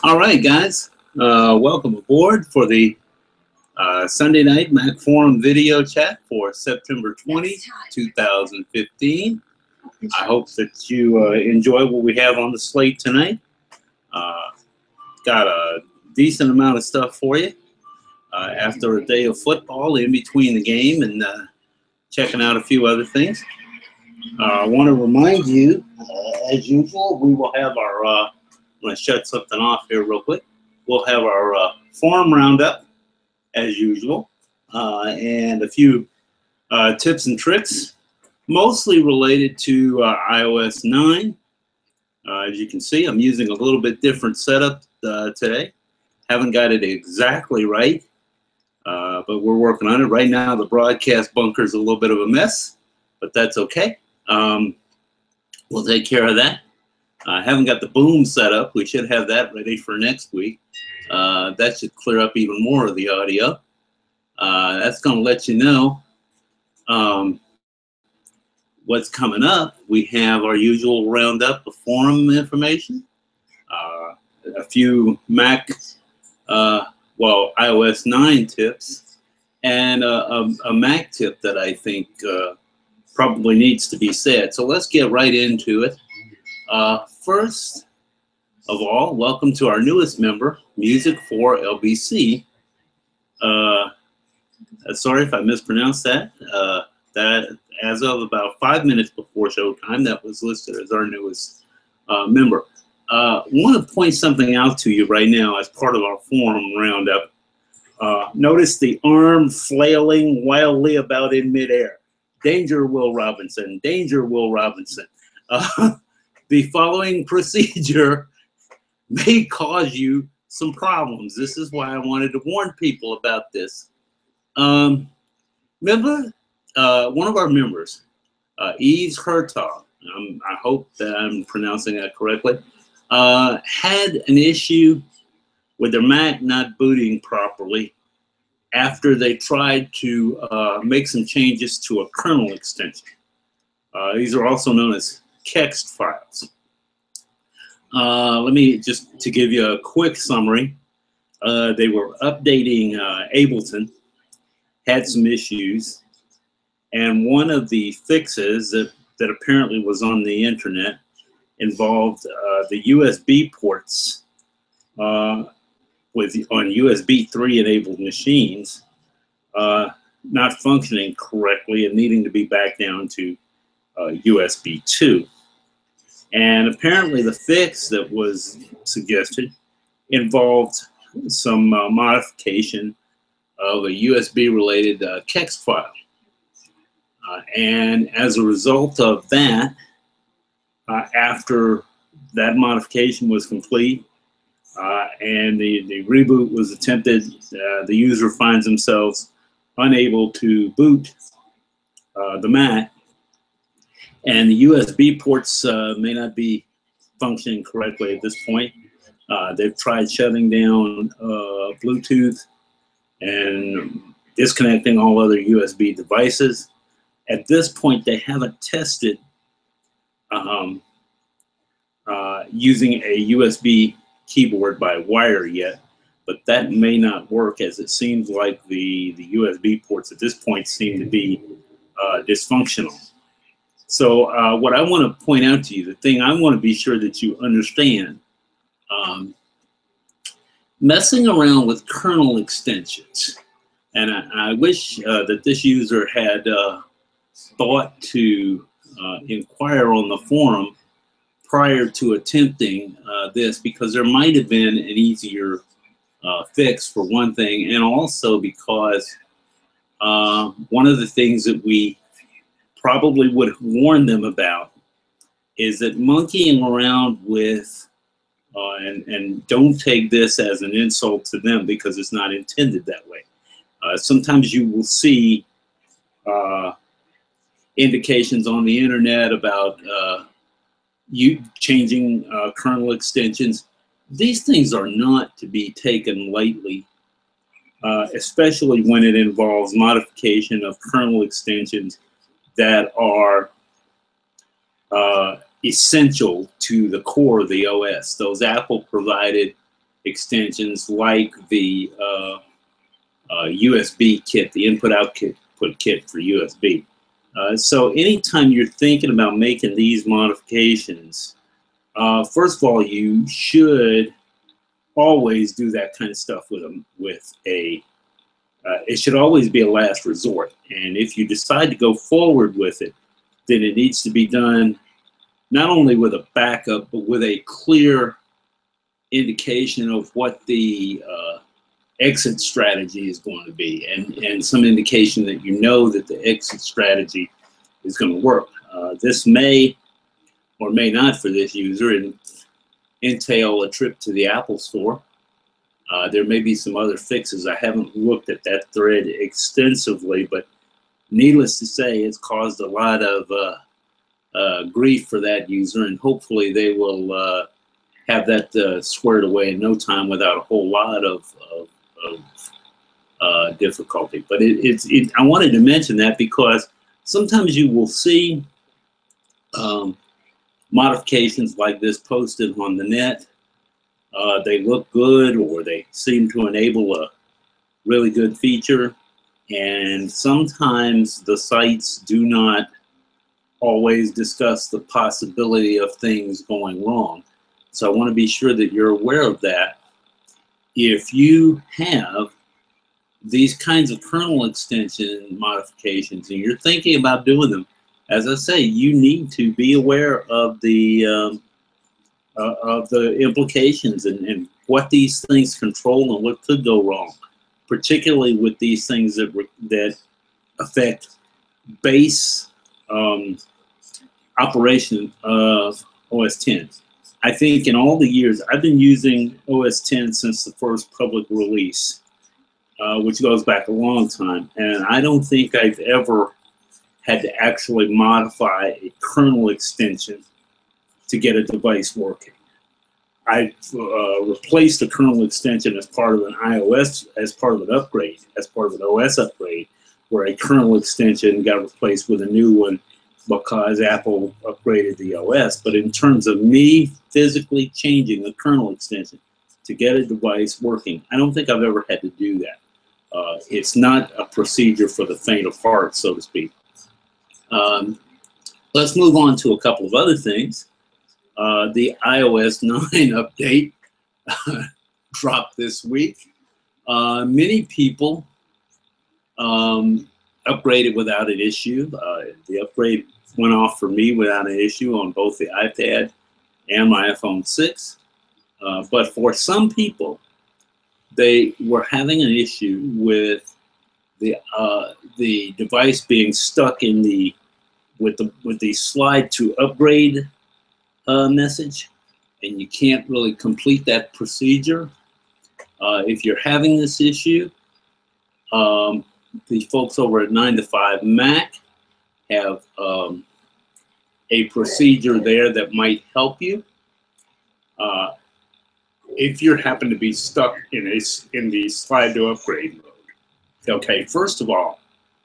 All right, guys. Welcome aboard for the Sunday night Mac Forum video chat for September 20, 2015. I hope that you enjoy what we have on the slate tonight. Got a decent amount of stuff for you after a day of football in between the game and checking out a few other things. I want to remind you, as usual, we will have our, I'm going to shut something off here real quick. We'll have our forum roundup, as usual, and a few tips and tricks, mostly related to iOS 9. As you can see, I'm using a little bit different setup today. Haven't got it exactly right, but we're working on it. Right now, the broadcast bunker's a little bit of a mess, but that's okay. We'll take care of that. I haven't got the boom set up. We should have that ready for next week. That should clear up even more of the audio. That's going to let you know what's coming up. We have our usual roundup of forum information, a few Mac, iOS 9 tips, and a Mac tip that I think probably needs to be said. So let's get right into it. First of all, welcome to our newest member, Music for LBC. Sorry if I mispronounced that. That as of about 5 minutes before showtime, that was listed as our newest member. Want to point something out to you right now as part of our forum roundup. Notice the arm flailing wildly about in midair. Danger, Will Robinson. Danger, Will Robinson. The following procedure may cause you some problems. This is why I wanted to warn people about this. Remember, one of our members, Yves Hertog, I hope that I'm pronouncing that correctly, had an issue with their Mac not booting properly after they tried to make some changes to a kernel extension. These are also known as kext files. Let me just to give you a quick summary. They were updating Ableton, had some issues, and one of the fixes that apparently was on the internet involved the USB ports on USB 3 enabled machines not functioning correctly and needing to be back down to USB 2. And apparently the fix that was suggested involved some modification of a USB-related kext file. And as a result of that, after that modification was complete and the reboot was attempted, the user finds themselves unable to boot the Mac. And the USB ports may not be functioning correctly at this point. They've tried shutting down Bluetooth and disconnecting all other USB devices. At this point, they haven't tested using a USB keyboard by wire yet, but that may not work, as it seems like the USB ports at this point seem to be dysfunctional. So what I want to point out to you, the thing I want to be sure that you understand, messing around with kernel extensions, and I wish that this user had thought to inquire on the forum prior to attempting this, because there might have been an easier fix for one thing, and also because one of the things that we probably would have warned them about is that monkeying around with, and don't take this as an insult to them because it's not intended that way. Sometimes you will see indications on the internet about you changing kernel extensions. These things are not to be taken lightly, especially when it involves modification of kernel extensions that are essential to the core of the OS. Those Apple provided extensions like the USB kit, the input-output kit for USB. So anytime you're thinking about making these modifications, first of all, you should always do that kind of stuff with them. It should always be a last resort. And if you decide to go forward with it, then it needs to be done not only with a backup, but with a clear indication of what the exit strategy is going to be, and some indication that you know that the exit strategy is going to work. This may or may not, for this user, entail a trip to the Apple Store. There may be some other fixes. I haven't looked at that thread extensively, but needless to say, it's caused a lot of grief for that user, and hopefully they will have that squared away in no time without a whole lot of difficulty. But I wanted to mention that because sometimes you will see modifications like this posted on the net. They look good, or they seem to enable a really good feature, and sometimes the sites do not always discuss the possibility of things going wrong. So I want to be sure that you're aware of that. If you have these kinds of kernel extension modifications and you're thinking about doing them, as I say, you need to be aware of the implications and what these things control and what could go wrong, particularly with these things that affect base operation of OS X. I think in all the years, I've been using OS X since the first public release, which goes back a long time, and I don't think I've ever had to actually modify a kernel extension to get a device working. I replaced the kernel extension as part of an iOS, as part of an upgrade, as part of an OS upgrade, where a kernel extension got replaced with a new one because Apple upgraded the OS. But in terms of me physically changing a kernel extension to get a device working, I don't think I've ever had to do that. It's not a procedure for the faint of heart, so to speak. Let's move on to a couple of other things. The iOS 9 update dropped this week. Many people upgraded without an issue. The upgrade went off for me without an issue on both the iPad and my iPhone 6. But for some people, they were having an issue with the device being stuck in with the slide to upgrade message, and you can't really complete that procedure. If you're having this issue, the folks over at 9 to 5 Mac have a procedure there that might help you. If you happen to be stuck in the slide to upgrade mode. Okay, first of all,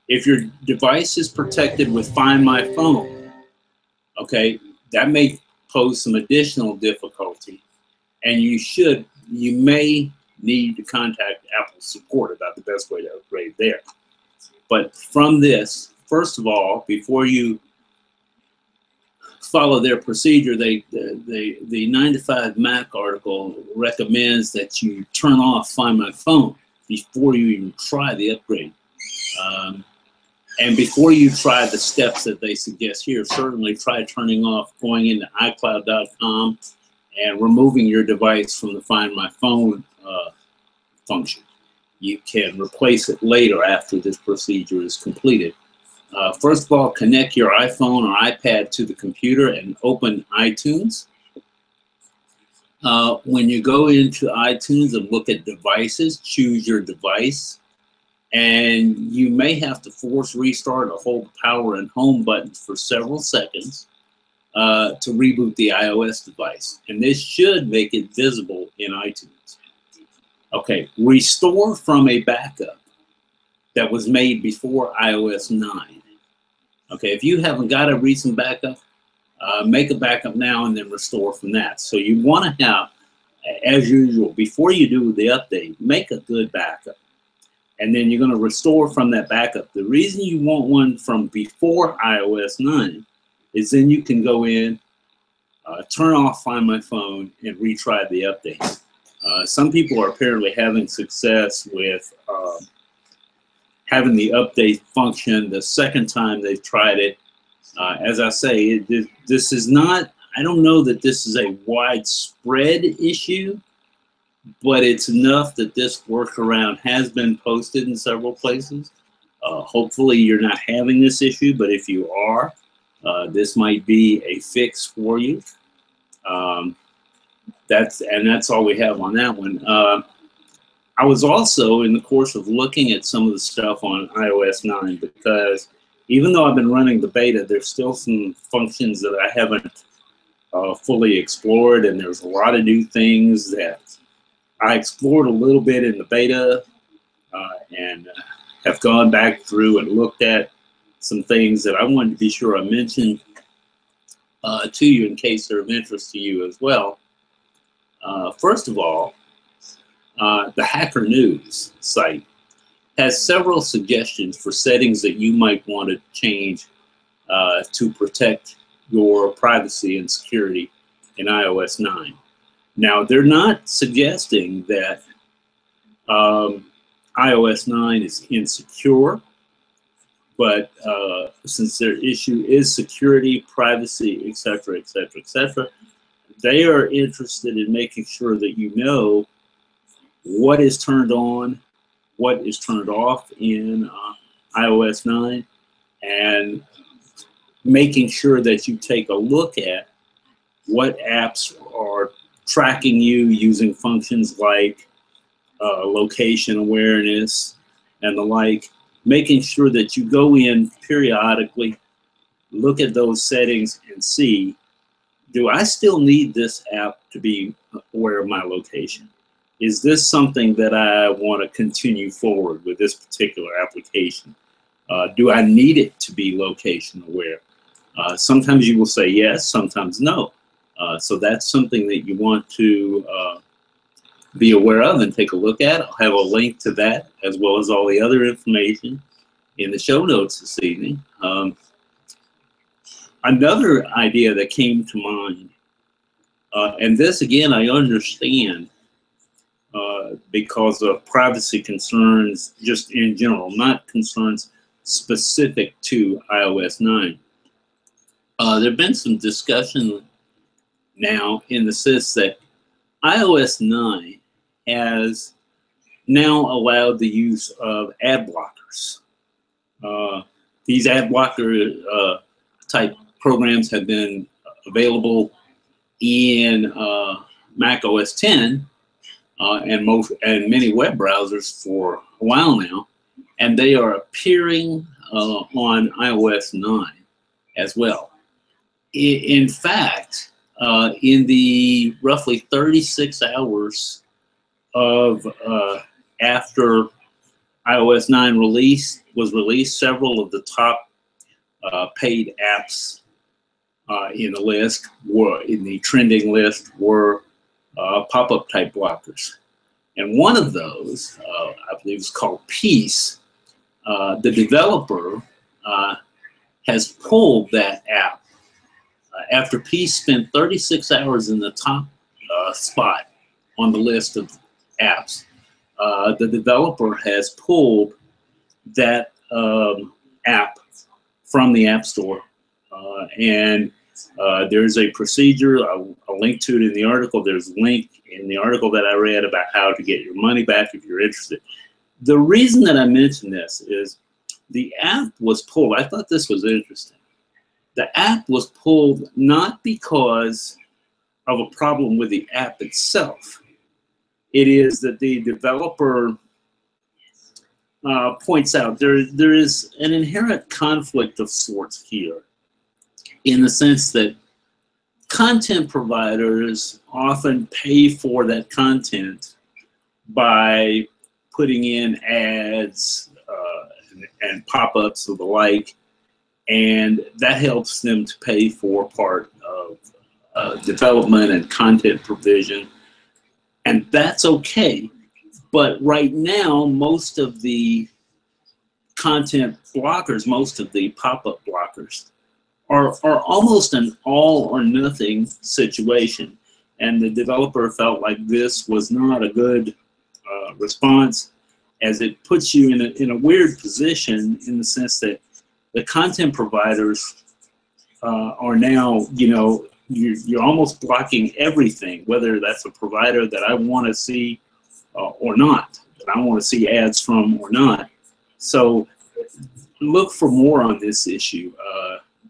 if your device is protected with Find My Phone, okay, that may pose some additional difficulty, and you may need to contact Apple support about the best way to upgrade there. But from this, first of all, before you follow their procedure, the 9 to 5 Mac article recommends that you turn off Find My Phone before you even try the upgrade. And before you try the steps that they suggest here, certainly try turning off going into iCloud.com and removing your device from the Find My Phone function. You can replace it later after this procedure is completed. First of all, connect your iPhone or iPad to the computer and open iTunes. When you go into iTunes and look at devices, choose your device. And you may have to force restart or hold the power and home buttons for several seconds to reboot the iOS device. And this should make it visible in iTunes. Okay, restore from a backup that was made before iOS 9. Okay, if you haven't got a recent backup, make a backup now and then restore from that. So you want to have, as usual, before you do the update, make a good backup. And then you're going to restore from that backup. The reason you want one from before iOS 9 is then you can go in, turn off Find My Phone, and retry the update. Some people are apparently having success with having the update function the second time they've tried it. As I say, this is not, I don't know that this is a widespread issue, but it's enough that this workaround has been posted in several places. Hopefully you're not having this issue, but if you are, this might be a fix for you. That's all we have on that one. I was also in the course of looking at some of the stuff on iOS 9 because even though I've been running the beta, there's still some functions that I haven't fully explored, and there's a lot of new things that I explored a little bit in the beta and have gone back through and looked at some things that I wanted to be sure I mentioned to you in case they're of interest to you as well. First of all, the Hacker News site has several suggestions for settings that you might want to change to protect your privacy and security in iOS 9. Now, they're not suggesting that iOS 9 is insecure, but since their issue is security, privacy, etc., etc., etc., they are interested in making sure that you know what is turned on, what is turned off in iOS 9, and making sure that you take a look at what apps are tracking you using functions like location awareness and the like, making sure that you go in periodically, look at those settings and see, do I still need this app to be aware of my location? Is this something that I want to continue forward with this particular application? Do I need it to be location aware? Sometimes you will say yes, sometimes no. So that's something that you want to be aware of and take a look at. I'll have a link to that as well as all the other information in the show notes this evening. Another idea that came to mind, and this again I understand because of privacy concerns just in general, not concerns specific to iOS 9. There have been some discussion now in the sense that iOS 9 has now allowed the use of ad blockers. These ad blocker type programs have been available in Mac OS X and many web browsers for a while now, and they are appearing on iOS 9 as well. In fact, in the roughly 36 hours of after iOS 9 was released, several of the top paid apps in the list in the trending list were pop-up type blockers. And one of those, I believe is called Peace. The developer has pulled that app after Peace spent 36 hours in the top spot on the list of apps. The developer has pulled that app from the App Store. And there's a procedure, I'll link to it in the article. There's a link in the article that I read about how to get your money back if you're interested. The reason that I mention this is the app was pulled. I thought this was interesting. The app was pulled not because of a problem with the app itself. It is that the developer points out there is an inherent conflict of sorts here, in the sense that content providers often pay for that content by putting in ads and pop-ups of the like, and that helps them to pay for part of development and content provision, and that's okay. But right now, most of the content blockers, most of the pop-up blockers, are almost an all or nothing situation. And the developer felt like this was not a good response, as it puts you in a weird position, in the sense that the content providers are now, you know, you're almost blocking everything, whether that's a provider that I want to see or not, that I want to see ads from or not. So look for more on this issue.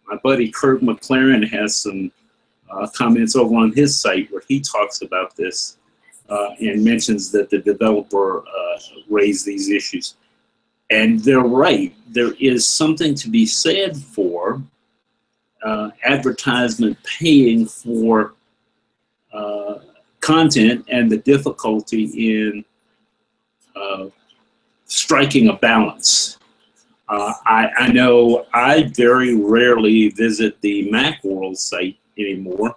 My buddy Kirk McLaren has some comments over on his site where he talks about this and mentions that the developer raised these issues. And they're right. There is something to be said for advertisement paying for content, and the difficulty in striking a balance. I know I very rarely visit the Macworld site anymore,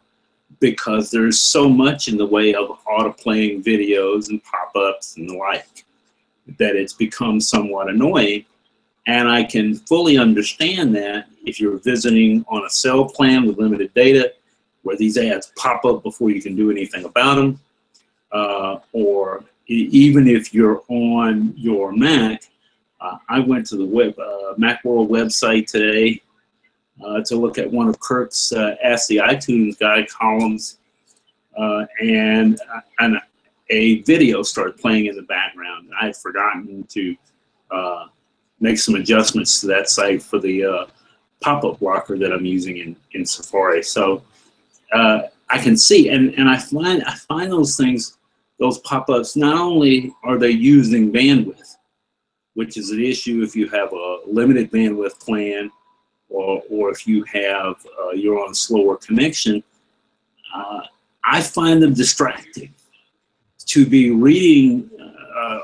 because there's so much in the way of auto-playing videos and pop-ups and the like that it's become somewhat annoying. And I can fully understand that if you're visiting on a cell plan with limited data, where these ads pop up before you can do anything about them, or even if you're on your Mac. I went to the Macworld website today to look at one of Kirk's Ask the iTunes Guy columns, and a video started playing in the background. I had forgotten to make some adjustments to that site for the pop-up blocker that I'm using in Safari. So I can see, and I find those things, those pop-ups, not only are they using bandwidth, which is an issue if you have a limited bandwidth plan, or if you have you're on a slower connection. I find them distracting. To be reading,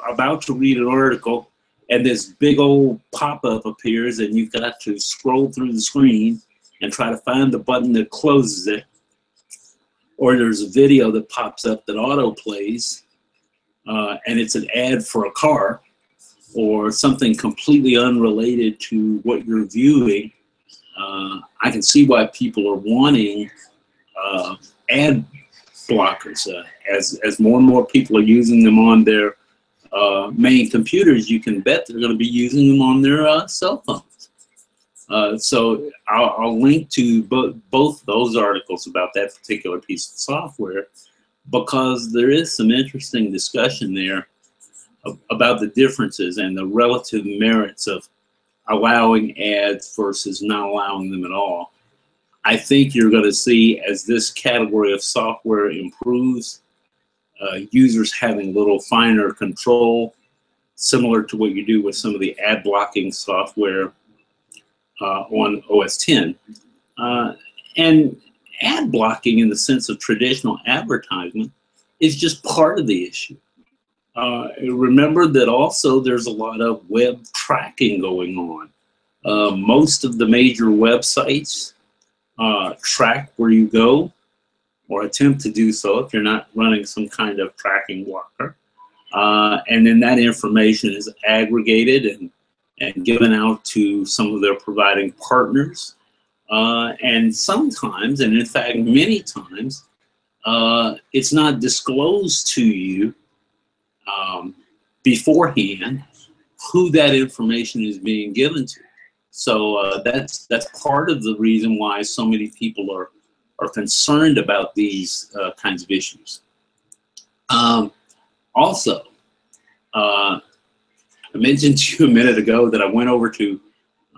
about to read an article, and this big old pop-up appears, and you've got to scroll through the screen and try to find the button that closes it. Or there's a video that pops up that auto plays, and it's an ad for a car, or something completely unrelated to what you're viewing. I can see why people are wanting ad blockers. As more and more people are using them on their main computers, you can bet they're going to be using them on their cell phones. So I'll link to both those articles about that particular piece of software, because there is some interesting discussion there about the differences and the relative merits of allowing ads versus not allowing them at all. I think you're going to see, as this category of software improves, users having a little finer control, similar to what you do with some of the ad blocking software on OS X. And ad blocking, in the sense of traditional advertisement, is just part of the issue. Remember that also there's a lot of web tracking going on. Most of the major websites track where you go, or attempt to do so if you're not running some kind of tracking blocker. And then that information is aggregated and given out to some of their providing partners. And sometimes, and in fact many times, it's not disclosed to you beforehand who that information is being given to. So that's part of the reason why so many people are concerned about these kinds of issues. Also, I mentioned to you a minute ago that I went over to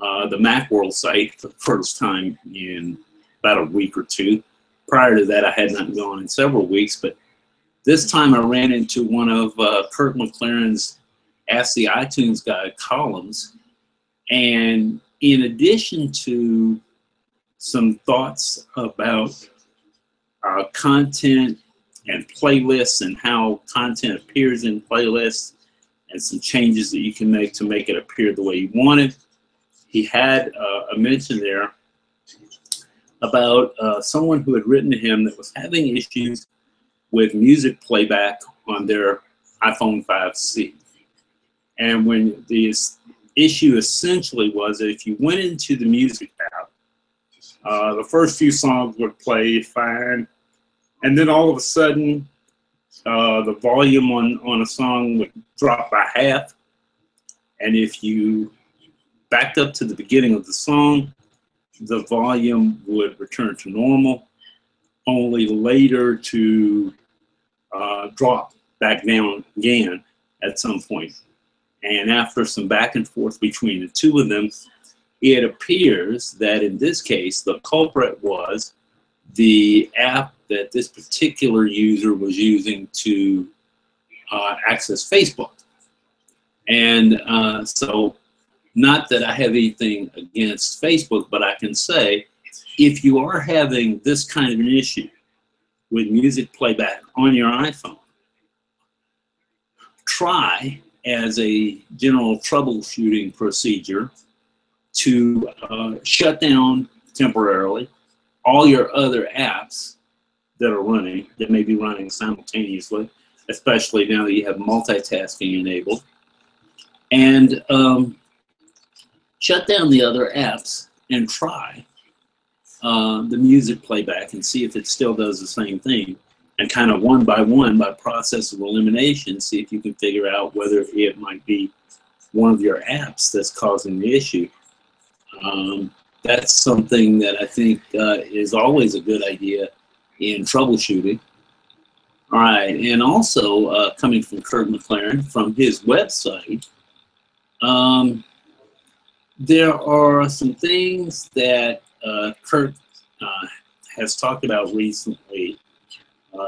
the Macworld site for the first time in about a week or two. Prior to that, I had not gone in several weeks, but this time I ran into one of Kirk McLaren's Ask the iTunes Guy columns, and in addition to some thoughts about content and playlists and how content appears in playlists, and some changes that you can make to make it appear the way you want it, he had a mention there about someone who had written to him that was having issues with music playback on their iPhone 5C. And when the issue essentially was that if you went into the music app, the first few songs would play fine, and then all of a sudden, the volume on a song would drop by half. And if you backed up to the beginning of the song, the volume would return to normal, only later to drop back down again at some point. And after some back and forth between the two of them, it appears that in this case, the culprit was the app that this particular user was using to access Facebook. And so, not that I have anything against Facebook, but I can say, if you are having this kind of an issue with music playback on your iPhone, try as a general troubleshooting procedure to shut down temporarily all your other apps that are running, that may be running simultaneously, especially now that you have multitasking enabled, and shut down the other apps and try the music playback and see if it still does the same thing. And kind of one by one, by process of elimination, see if you can figure out whether it might be one of your apps that's causing the issue. That's something that I think is always a good idea in troubleshooting. All right, and also coming from Kurt McLaren, from his website, there are some things that Kurt has talked about recently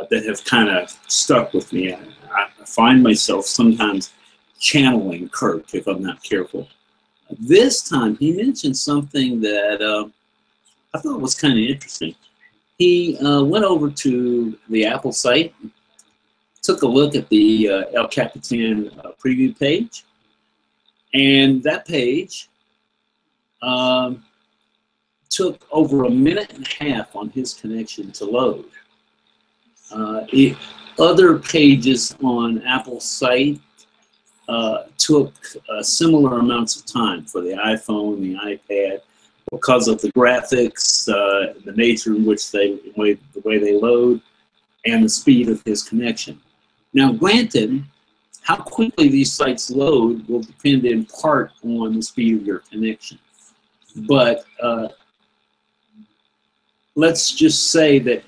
that have kind of stuck with me. I find myself sometimes channeling Kurt if I'm not careful. This time he mentioned something that I thought was kind of interesting. He went over to the Apple site, took a look at the El Capitan preview page, and that page took over 1.5 minutes on his connection to load. Other pages on Apple's site took similar amounts of time for the iPhone, the iPad, because of the graphics, the nature in which the way they load, and the speed of his connection. Now, granted, how quickly these sites load will depend in part on the speed of your connection. But let's just say that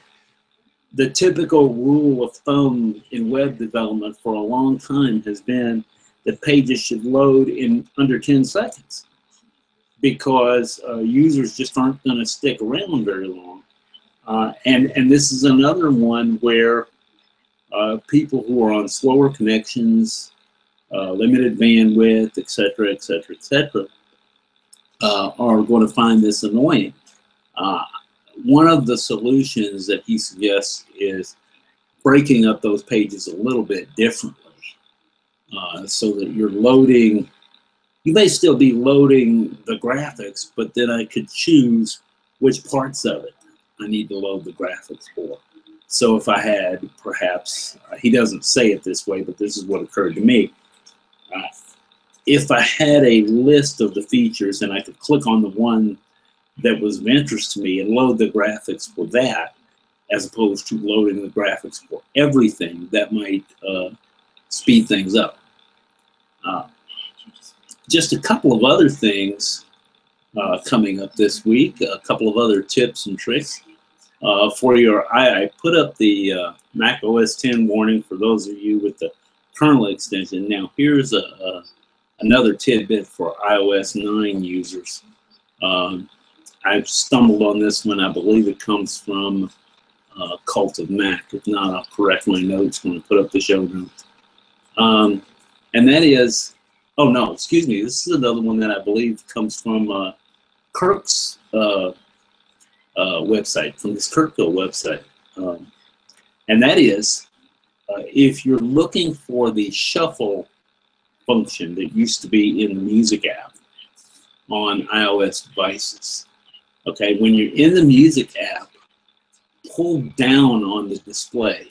the typical rule of thumb in web development for a long time has been that pages should load in under 10 seconds because users just aren't going to stick around very long. And this is another one where people who are on slower connections, limited bandwidth, et cetera, are going to find this annoying. One of the solutions that he suggests is breaking up those pages a little bit differently so that you're loading, you may still be loading the graphics, but then I could choose which parts of it I need to load the graphics for. So if I had perhaps, he doesn't say it this way, but this is what occurred to me. If I had a list of the features and I could click on the one that was of interest to me and load the graphics for that, as opposed to loading the graphics for everything, that might speed things up. Just a couple of other things coming up this week, a couple of other tips and tricks. For your, I put up the Mac OS X warning for those of you with the kernel extension. Now here's another tidbit for iOS 9 users. I've stumbled on this one. I believe it comes from Cult of Mac. If not, I'll correct my notes when I put up the show notes. And that is, oh no, excuse me, this is another one that I believe comes from Kirk's website, from his Kirkville website. And that is, if you're looking for the shuffle function that used to be in the music app, on iOS devices. Okay, when you're in the music app, pull down on the display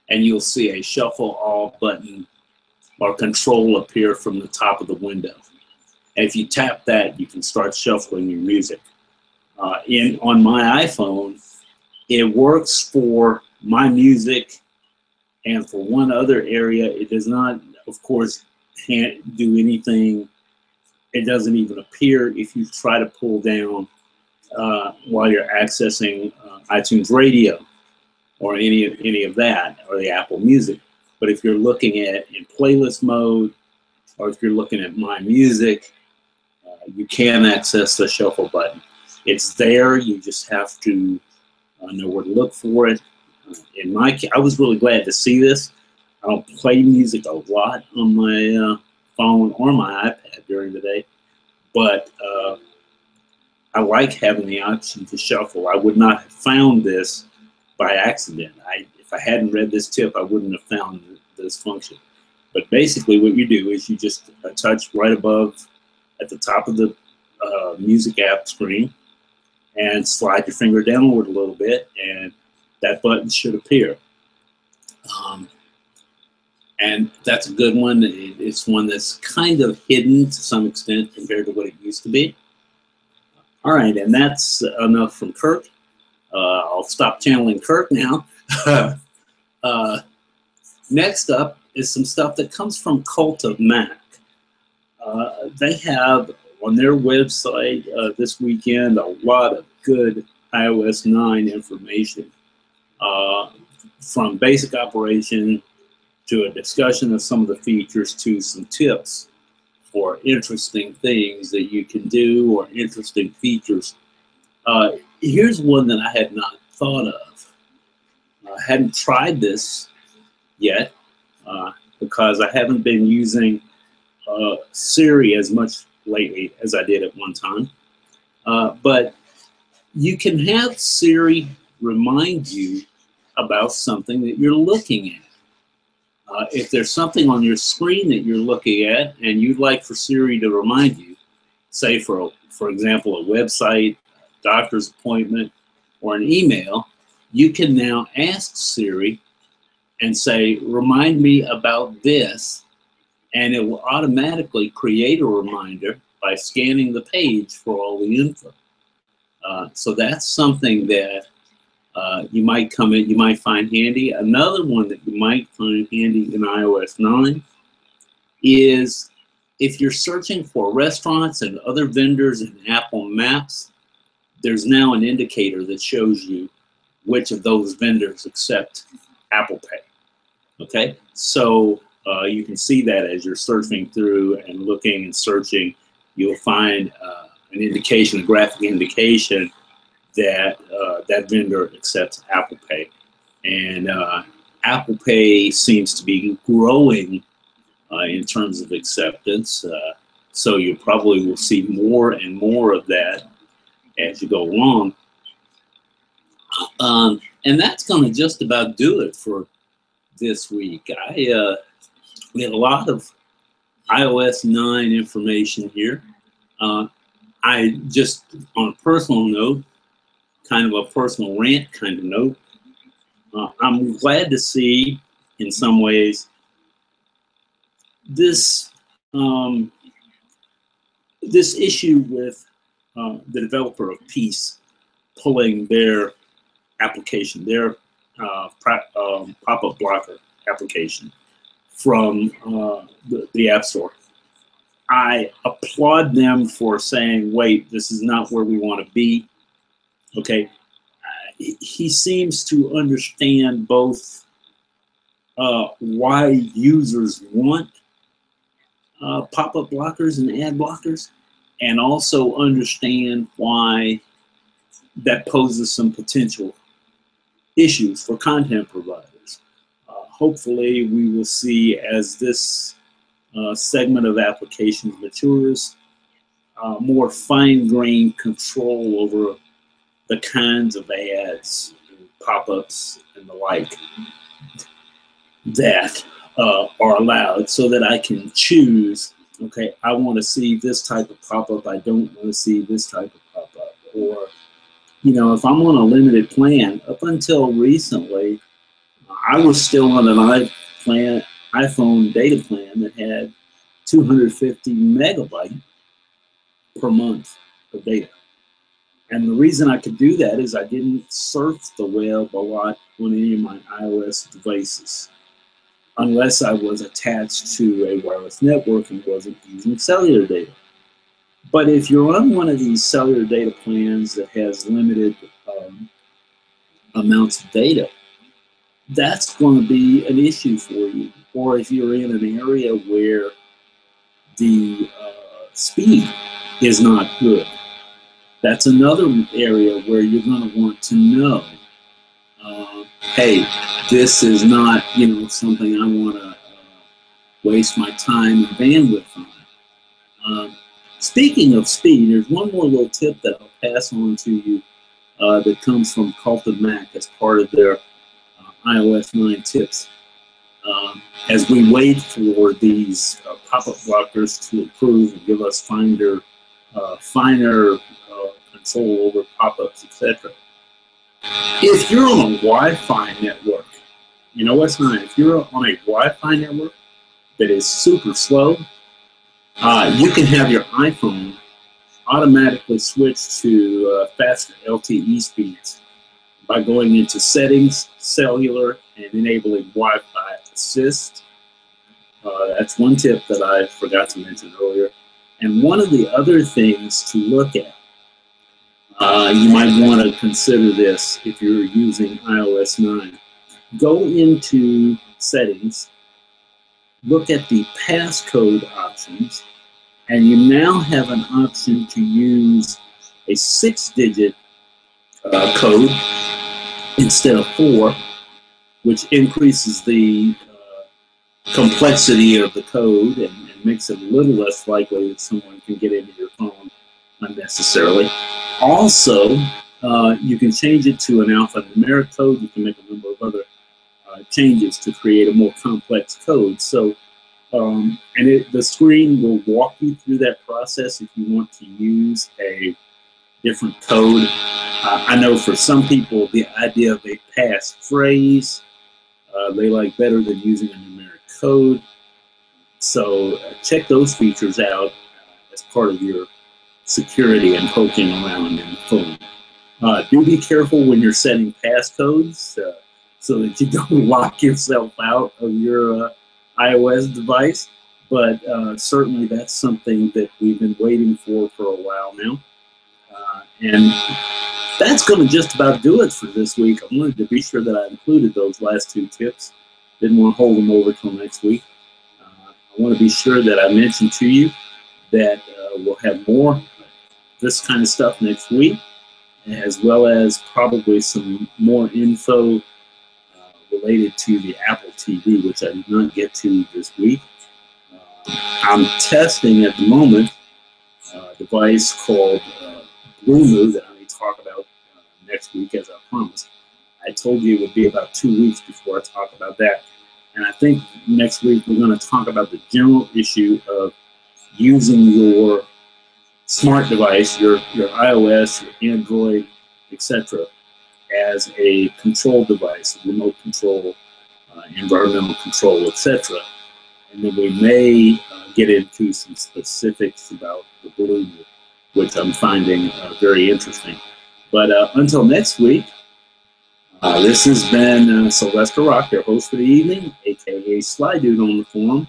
and you'll see a shuffle all button or control appear from the top of the window. And if you tap that, you can start shuffling your music. On my iPhone, it works for my music, and for one other area, it does not, of course, can't do anything. It doesn't even appear if you try to pull down while you're accessing iTunes Radio or any of that, or the Apple Music. But if you're looking at in playlist mode, or if you're looking at My Music, you can access the shuffle button. It's there. You just have to know where to look for it. In my case, I was really glad to see this. I don't play music a lot on my phone or my iPad during the day, but I like having the option to shuffle. I would not have found this by accident. If I hadn't read this tip, I wouldn't have found this function. But basically what you do is you just touch right above at the top of the music app screen and slide your finger downward a little bit, and that button should appear. And that's a good one. It's one that's kind of hidden to some extent compared to what it used to be. All right, and that's enough from Kirk. I'll stop channeling Kirk now. Next up is some stuff that comes from Cult of Mac. They have on their website this weekend a lot of good iOS 9 information, from basic operation to a discussion of some of the features to some tips for interesting things that you can do or interesting features. Here's one that I had not thought of. I hadn't tried this yet because I haven't been using Siri as much lately as I did at one time. But you can have Siri remind you about something that you're looking at. If there's something on your screen that you're looking at and you'd like for Siri to remind you, say for example, a website, doctor's appointment, or an email, you can now ask Siri and say, remind me about this, and it will automatically create a reminder by scanning the page for all the info. So that's something that you might find handy. Another one that you might find handy in iOS 9 is if you're searching for restaurants and other vendors in Apple Maps, there's now an indicator that shows you which of those vendors accept Apple Pay. Okay, so you can see that as you're surfing through and looking and searching, you'll find an indication, a graphic indication that that vendor accepts Apple Pay. And Apple Pay seems to be growing in terms of acceptance. So you probably will see more and more of that as you go along. And that's going to just about do it for this week. We had a lot of iOS 9 information here. I just, on a personal note, kind of a personal rant kind of note, I'm glad to see, in some ways, this this issue with the developer of Peace pulling their application, their pop-up blocker application from the App Store. I applaud them for saying, wait, this is not where we want to be. Okay, he seems to understand both why users want pop-up blockers and ad blockers, and also understand why that poses some potential issues for content providers. Hopefully, we will see as this segment of applications matures, more fine-grained control over the kinds of ads, pop-ups, and the like that are allowed, so that I can choose Okay, I want to see this type of pop-up. I don't want to see this type of pop-up. Or, you know, if I'm on a limited plan, up until recently, I was still on an iPhone data plan that had 250 megabyte per month of data. And the reason I could do that is I didn't surf the web a lot on any of my iOS devices, unless I was attached to a wireless network and wasn't using cellular data. But if you're on one of these cellular data plans that has limited amounts of data, that's going to be an issue for you. Or if you're in an area where the speed is not good, that's another area where you're going to want to know, hey, this is not, you know, something I want to waste my time and bandwidth on. Speaking of speed, there's one more little tip that I'll pass on to you that comes from Cult of Mac as part of their iOS 9 tips. As we wait for these pop-up blockers to approve and give us finer control over pop-ups, etc. If you're on a Wi-Fi network, in OS 9, if you're on a Wi-Fi network that is super slow, you can have your iPhone automatically switch to faster LTE speeds by going into Settings, Cellular, and enabling Wi-Fi Assist. That's one tip that I forgot to mention earlier. And one of the other things to look at, you might want to consider this if you're using iOS 9. Go into Settings, look at the passcode options, and you now have an option to use a 6-digit code instead of 4, which increases the complexity of the code and makes it a little less likely that someone can get into your phone unnecessarily. Also, you can change it to an alphanumeric code. You can make a number of other changes to create a more complex code. So, the screen will walk you through that process if you want to use a different code. I know for some people, the idea of a passphrase they like better than using a numeric code. So check those features out as part of your security and poking around in the phone. Do be careful when you're setting passcodes so that you don't lock yourself out of your iOS device. But certainly that's something that we've been waiting for a while now. And that's going to just about do it for this week. I wanted to be sure that I included those last 2 tips. Didn't want to hold them over till next week. I want to be sure that I mention to you that we'll have more this kind of stuff next week, as well as probably some more info related to the Apple TV, which I did not get to this week. I'm testing at the moment a device called Blue that I may talk about next week, as I promised. I told you it would be about 2 weeks before I talk about that. And I think next week we're going to talk about the general issue of using your smart device, your iOS, your Android, etc., as a control device, remote control, environmental control, etc. And then we may get into some specifics about the Blue, which I'm finding very interesting. But until next week, this has been Sylvester Rock, your host for the evening, aka Sly Dude on the forum.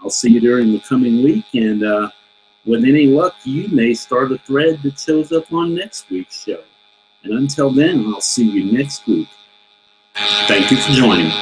I'll see you during the coming week, and with any luck, you may start a thread that shows up on next week's show. And until then, I'll see you next week. Thank you for joining me.